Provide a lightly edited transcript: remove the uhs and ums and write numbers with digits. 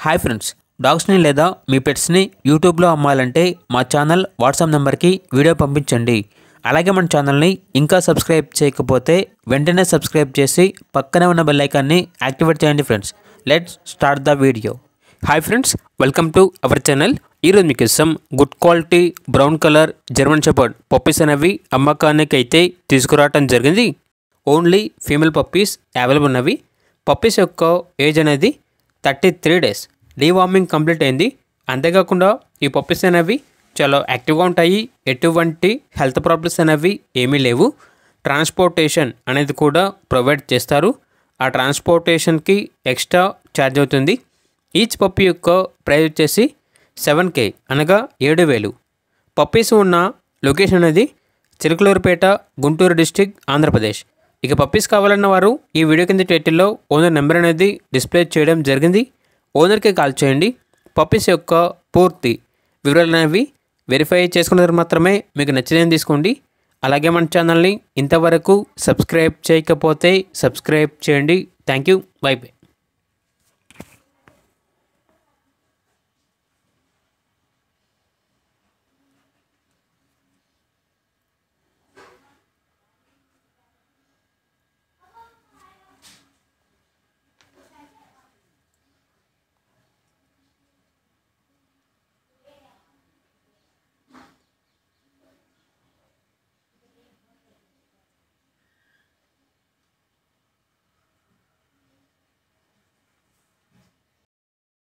Hi friends, డాగ్స్ని లేదా మీ పెట్స్ని యూట్యూబ్లో అమ్మాలంటే మా ఛానల్ వాట్సాప్ నెంబర్కి వీడియో పంపించండి. అలాగే మన ఛానల్ని ఇంకా సబ్స్క్రైబ్ చేయకపోతే వెంటనే సబ్స్క్రైబ్ చేసి పక్కనే ఉన్న బెల్ ఐకాన్ని యాక్టివేట్ చేయండి friends. Let's start the video. Hi friends, welcome to our channel. ఈరోజు మీకు some good quality brown colour German shepherd puppies అనేవి అమ్మకానికి అయితే తీసుకురావటం జరిగింది. ఓన్లీ ఫీమేల్ పప్పీస్ అవైలబుల్ ఉన్నవి. పప్పీస్ యొక్క ఏజ్ అనేది 33 days. డీవార్మింగ్ కంప్లీట్ అయింది. అంతేకాకుండా ఈ పప్పీస్ అనేవి చాలా యాక్టివ్గా ఉంటాయి. ఎటువంటి హెల్త్ ప్రాబ్లమ్స్ అనేవి ఏమీ లేవు. ట్రాన్స్పోర్టేషన్ అనేది కూడా ప్రొవైడ్ చేస్తారు. ఆ ట్రాన్స్పోర్టేషన్కి ఎక్స్ట్రా ఛార్జ్ అవుతుంది. ఈచ్ పప్పీ యొక్క ప్రైస్ వచ్చేసి 7K అనగా 7,000. పప్పీస్ ఉన్న లొకేషన్ అనేది చిలకలూరుపేట, గుంటూరు డిస్టిక్, ఆంధ్రప్రదేశ్. ఇక పప్పీస్ కావాలన్న వారు ఈ వీడియో కింద టైటిల్లో ఓనర్ నెంబర్ అనేది డిస్ప్లే చేయడం జరిగింది. ఓనర్కి కాల్ చేయండి. పప్పీస్ యొక్క పూర్తి వివరాలు అనేవి వెరిఫై చేసుకున్నది మాత్రమే మీకు నచ్చినది తీసుకోండి. అలాగే మన ఛానల్ని ఇంతవరకు సబ్స్క్రైబ్ చేయకపోతే సబ్స్క్రైబ్ చేయండి. Thank you. By by.